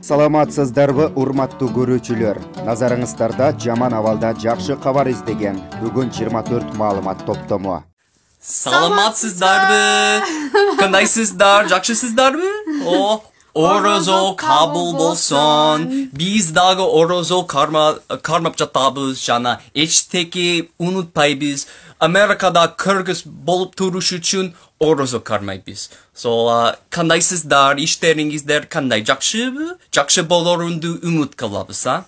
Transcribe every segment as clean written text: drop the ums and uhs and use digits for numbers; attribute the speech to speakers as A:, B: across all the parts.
A: Саламатсыздарбы, урматтуу көрүүчүлөр. Назарыңыздарда жаман абалда жакшы кабар издеген бүгүн 24 маалымат топтому.
B: Саламатсыздарбы? Кандайсыздар? Жакшысыздарбы? Орозо кабыл болсон. Биз дагы орозо кармап жатабыз жана эчтеки унутпайбыз. Америкада кыргыз болуп туруш үчүн орозо кармайбыз. Кандайсыздар? Иштериңиздер кандай? Жакшыбы? Жакшы болорунду үмүт кылабыз, а?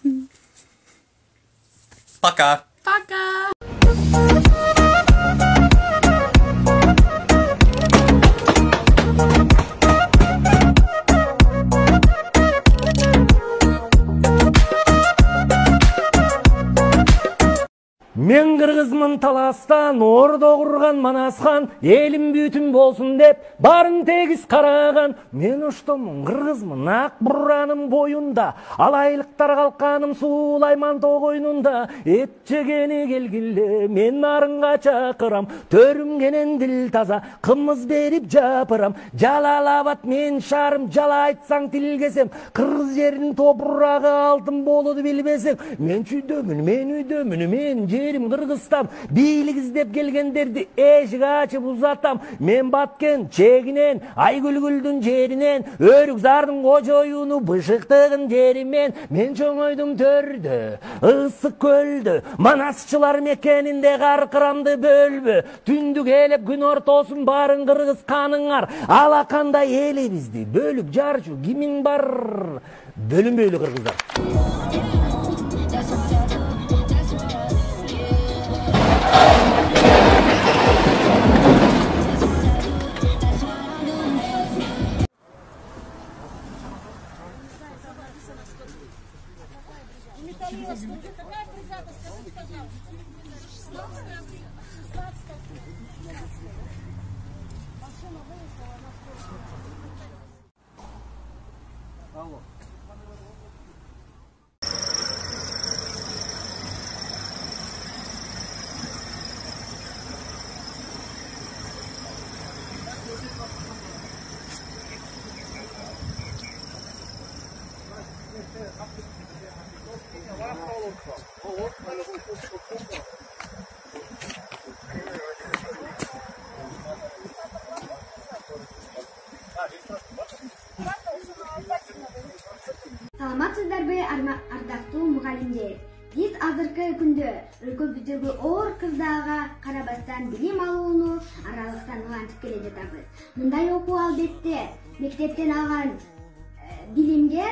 B: Пока.
C: Пока.
D: Мен кыргызмын Таластан, ордо курган Манасхан, элим бүтүн болсун деп барын тегиз караган. Мен оштомун кыргызмын ак буранын боюнда, алайлыктар калканым Сулайман тоо койнунда. Эт жегени келгиле, мен нарынга чакырам, төрүмгенен дил таза, кымыз берип жапырам. Жалалабад мен шарым, жала айтсаң тилгесем, кыргыз жеринин топурагы алтын болуду билбесең. Мен үйдөмүн, мен жерим Кыргызстан, бийлик издеп келгендерди эшик ачып узатам. Мен Баткен чегинен, Айгүлгүлдүн жеринен, Өрүкзардын кожоюну бышыктыгын жеримен. Мен чоңойдум төрдө, ысык көлдө, Манасчылар мекенинде каркырамды бөлбө. Түндүк элеп күн ортосун барын кыргыз каныңар. Ала кандай элибизди бөлүп жарчу кимиң бар? Бөлүнбөйлү кыргыздар.
E: Саламатсыздарбы, ардактуу мугалимдер. Биз азыркы күндө өлкөбүздөгү оор кырдаага карабастан билим алууну аралыктан улантып келе жатабыз. Мындай окуу албетте мектептен алган билимге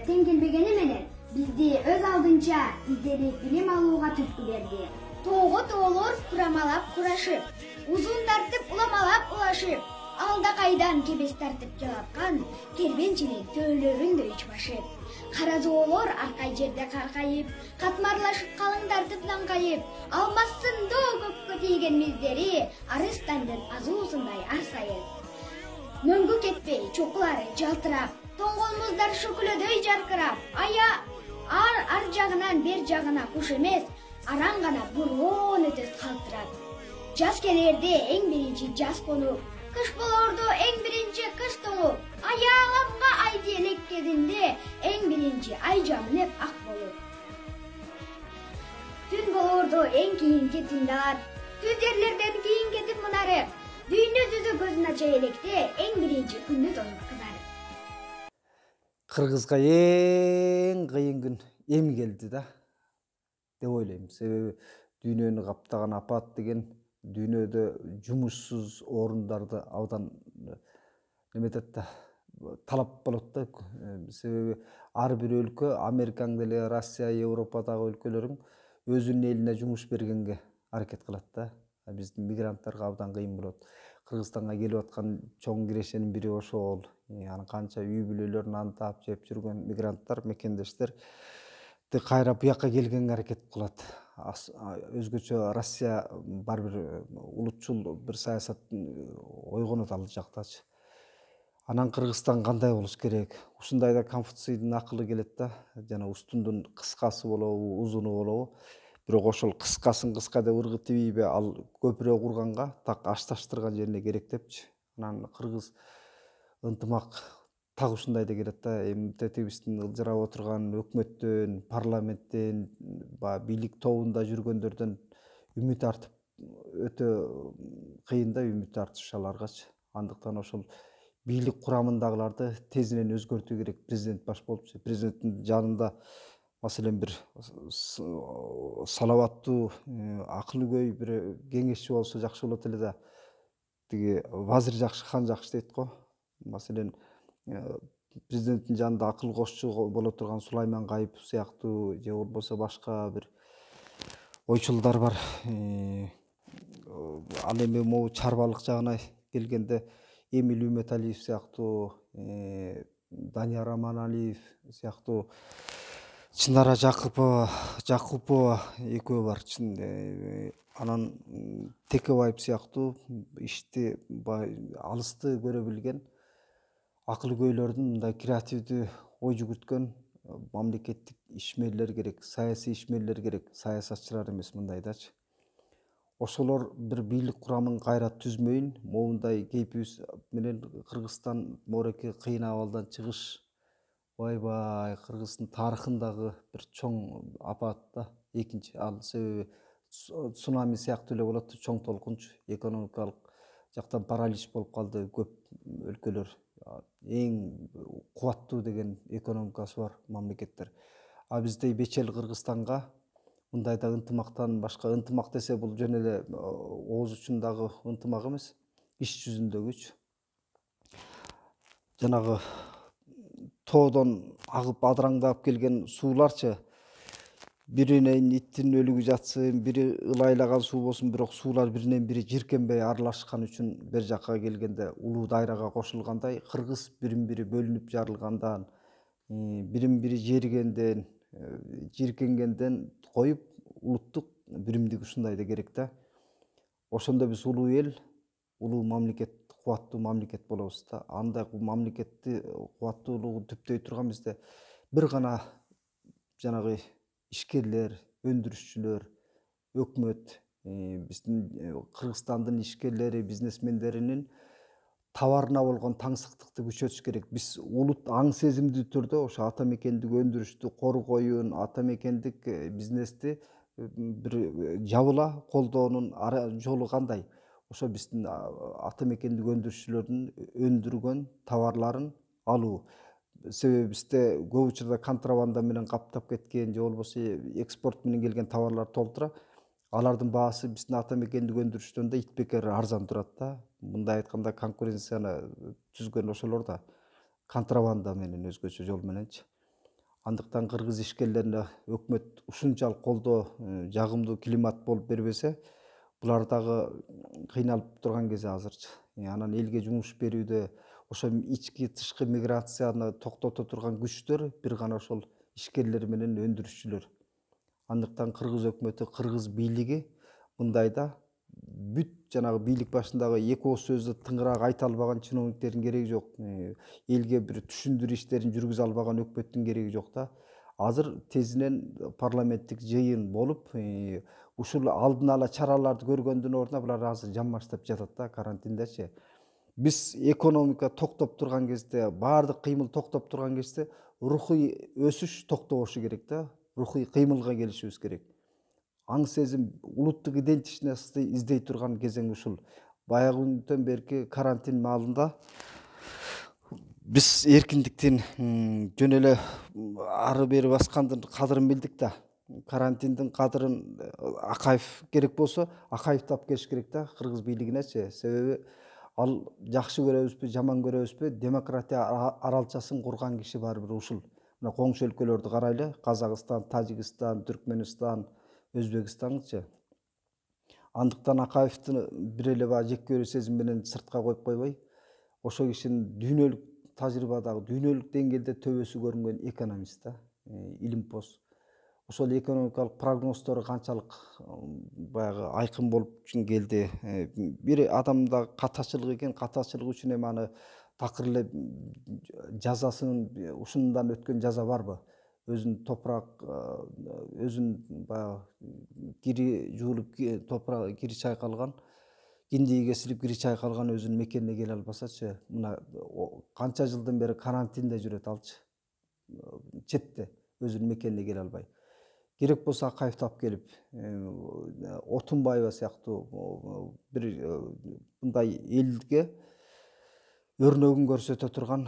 E: тең келбегени менен бизди өз алдынча изделип билим алууга түрткү берди. Тоого тоолор курамалап курашып, узун тартып уламалап улашып, алда кайдан кебес тартып жалапкан кербенчилик төөлөрүндөй ичбашып. Кара жоолор аркай жерде каркайып, катмарлашып калың тартып даңкайып, алмасын доо көккө тийген миздери арыстандын азуусундай арсайып. Мөңгү кетпей чокулары жалтырап, тоңгол муздар шөкүлөдөй жаркырап, ар жагынан бер жагына куш эмес, араң гана бургон өтөт калтырап. Жаз келерде эң биринчи жаз конуп, кыш болорду эң биринчи кыш тоңуп, аяламга айды элеккединде эң биринчи ай жамынып ак болуп. Түн болорду эң кийинки тындап, түз жерлерден кийин кетип мунарып, дүйнө жүзү көзүн ача электе эң биринчи күндү тоңуп кызарып.
F: Кыргызга эң кыйын күн эми келди да деп ойлойм. Себеби дүйнөнү каптаган апат деген дүйнөдө жумушсуз орундарды абдан неметет да талап болот да. Себеби ар бир өлкө, Америкаң деле, Россия, Европадагы өлкөлөрүң өзүнүн элине жумуш бергенге аракет кылат да. Биздин мигранттарга абдан кыйын болот. Кыргызстанга келип аткан чоң кирешенин бири ошол. Анан канча үй бүлөлөрүн антап жеп жүргөн мигранттар, мекендештер кайра буякка келгенге аракет кылат. Өзгөчө Россия бар бир улутчул бир саясат ойгонот ал жактачы. Анан Кыргызстан кандай болуш керек? Ушундайда Конфуцийдин акылы келет да. Жана устундун кыскасы болобу, узуну болобу? бирок ошол кыскасын кыска деп ыргытыбейби ал көпүрө курганга так ашташтырган жерине керек депчи. Анан кыргыз ынтымак так ушундай да келет да. Эми тетибиздин ылжырап отурган өкмөттөн, парламенттен, баягы бийлик тобунда жүргөндөрдөн үмүт артып өтө кыйын да үмүт артыш аларгачы. Андыктан ошол бийлик курамындагыларды тезинен өзгөртүү керек. Президент баш болупчу. Президенттин жанында маселен бир салаваттуу, акылгөй бир кеңешчи болсо жакшы болот эле да. Тиги вазир жакшы, хан жакшы дейт го. Маселен президенттин жанында акыл кошчу боло турган Сулайман Кайыпов сыяктуу же болбосо башка бир ойчулдар бар. Ал эми могу чарбалык жагына келгенде Эмиль Үмөталиев сыяктуу, Данияр Аманалиев сыяктуу, Чынара Жакупова экөө бар. Анан Текебаев сыяктуу ишти алысты көрө билген акылгөйлөрдүн, мындай креативдүү ой жүгүрткөн мамлекеттик ишмерлер керек, саясий ишмерлер керек, саясатчылар эмес мындайдачы. Ошолор бир бийлик курамын кайра түзмөйүн, моундай кейпибиз менен Кыргызстан мореки кыйын абалдан чыгыш ойбай Кыргыздын тарыхындагы бир чоң апат да. Экинчи ал себеби цунами сыяктуу эле болот, чоң толкунчу, экономикалык жактан паралич болуп калды көп өлкөлөр. Эң кубаттуу деген экономикасы бар мамлекеттер. А биздей бечел Кыргызстанга мындай да ынтымактан башка, ынтымак десе бул жөн эле ооз учундагы ынтымак эмес, иш жүзүндөгүчү. Жанагы тоодон агып адыраңдап келген сууларчы, биринен иттин өлүгү жатсын, бири ылайлаган суу болсун, бирок суулар биринен бири жиркенбей аралашкан үчүн бер жакка келгенде улуу дайрага кошулгандай, кыргыз бирин бири бөлүнүп жарылгандан, бирин бири жергенден, жиркенгенден коюп улуттук биримдик ушундай да керек да. Ошондо биз улуу эл, улуу мамлекет, кубаттуу мамлекет болобуз да. Андай мамлекетти кубаттуулугун түптөй турган бизде бир гана жанагы ишкерлер, өндүрүшчүлөр, өкмөт, биздин Кыргызстандын ишкерлери, бизнесмендеринин товарына болгон таңсыктыкты күчөтүш керек. Биз улут аң сезимдүү түрдө ошо ата мекендик өндүрүштү коргоюун, ата мекендик бизнести бир жабыла колдоонун жолу кандай? Ошо биздин ата мекендик өндүрүшчүлөрдүн өндүргөн товарларын алуу. Себеби бизде көп учурда контрабанда менен каптап кеткен, же болбосо экспорт менен келген товарлар толтура. Алардын баасы биздин ата мекендик өндүрүштөн да итбекер арзан турат да. Мындай айтканда конкуренцияны түзгөн ошолор да контрабанда менен өзгөчө жол мененчи. Андыктан кыргыз ишкерлерине өкмөт ушунчалык колдоо, жагымдуу климат болуп бербесе, булар дагы кыйналып турган кези азырчы. Анан элге жумуш берүүдө ошо ички тышкы миграцияны токтото турган күчтөр бир гана ошол ишкерлер менен өндүрүшчүлөр. Андыктан кыргыз өкмөтү, кыргыз бийлиги мындайда бүт жанагы бийлик башындагы эки ооз сөздү тыңыраак айта албаган чиновниктердин кереги жок. Элге бир түшүндүрүү иштерин жүргүзө албаган өкмөттүн кереги жок да. Азыр тезинен парламенттик жыйын болуп, ушул алдын ала чараларды көргөндүн ордуна булар азыр жамбаштап жатат да карантиндечи. Биз экономика токтоп турган кезде, баардык кыймыл токтоп турган кезде рухий өсүш токтобошу керек да. Рухий кыймылга келишибиз керек. Аң сезим, улуттук идентичностьты издей турган кезең ушул. Баягы күндөн берки карантин маалында биз эркиндиктин жөн эле ары бери баскандын кадырын билдик да. Карантиндин кадырын Акаев керек болсо, Акаев тап келиш керек да кыргыз бийлигинечи. Себеби ал жакшы көрөбүзбү, жаман көрөбүзбү, демократия аралчасын курган киши барбыр ушул. Мына коңшу өлкөлөрдү карайлы, Казакстан, Тажикстан, Түркмөнстан, Өзбекстанчы. Андыктан Акаевди бир эле баягы жек көрүү сезим менен сыртка коюп койбой, ошо кишинин дүйнөлүк тажрыйбадагы, дүйнөлүк деңгээлде төбөсү көрүнгөн экономист да, илимпоз. Ошол экономикалык прогноздору канчалык баягы айкын болуп келди. Бир адамда катачылык экен, катачылык үчүн эми аны такыр эле жазасын ушундан өткөн жаза барбы? өзүн топурак өзүн баягы кири жуулуп топурак кири чайкалган, киндиги кесилип кири чайкалган өзүнүн мекенине келе албасачы, мына канча жылдан бери карантинде жүрөт алчы, четте өзүнүн мекенине келе албай. Керек болсо Акаевди алып келип, Отунбаева сыяктуу бир мындай элге өрнөгүн көрсөтө турган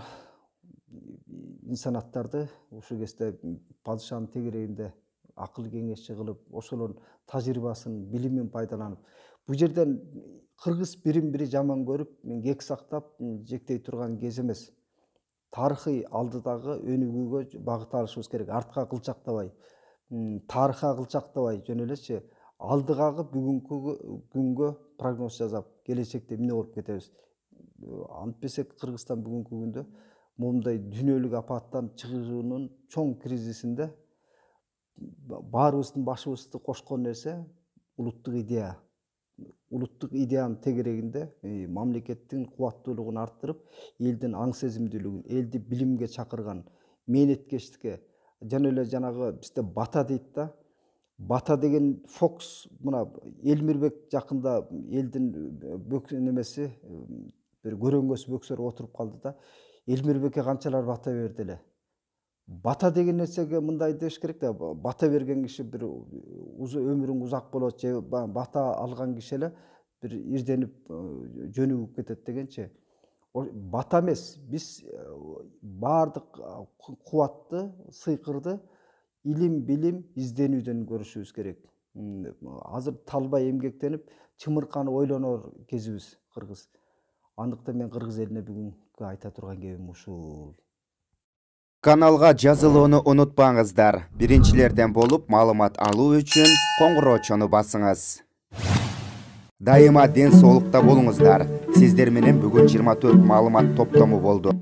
F: инсанаттарды ушул кезде падышанын тегерегинде акыл кеңешчи кылып, ошолордун тажрыйбасын, билимин пайдаланып, бул жерден кыргыз бирин бири жаман көрүп, кек сактап жектей турган кез эмес. Тарыхый алдыдагы өнүгүүгө багыт алышыбыз керек. Артка кылчактабай, тарыхка кылчактабай жөн элечи алдыгагы бүгүнкү күнгө прогноз жасап, келечекте эмне болуп кетебиз. Антпесек Кыргызстан бүгүнкү күндө момундай дүйнөлүк апаттан чыгуунун чоң кризисинде баарыбыздын башыбызды кошкон нерсе улуттук идея. Улуттук идеянын тегерегинде мамлекеттин кубаттуулугун арттырып, элдин аң сезимдүүлүгүн, элди билимге чакырган, мээнеткечтикке, жана эле жанагы бизде бата дейт да. Бата деген фокус, мына Элмирбек жакында элдин немеси бир көрөңгөс бөксөрүп отуруп калды да, Элмирбекке канчалар бата берди эле. Бата деген нерсеге мындай деш керек да, бата берген киши бир өмүрүң узак болот же бата алган киши эле бир ирденип жөнүгүп кетет дегенчи. Бата эмес, биз баардык кубатты, сыйкырды илим, билим, изденүүдөн көрүшүбүз керек. Азыр талбай эмгектенип, чымырканып ойлонор кезибиз Кыргыз. Андыктан мен Кыргыз элине бүгүнкү айта турган кебим ушул.
A: Каналга жазылууну унутпаңыздар. Биринчилерден болуп маалымат алуу үчүн коңгуроочону басыңыз. Дайыма ден соолукта болуңуздар. Сиздер менен бүгүн 24 маалымат топтому болду.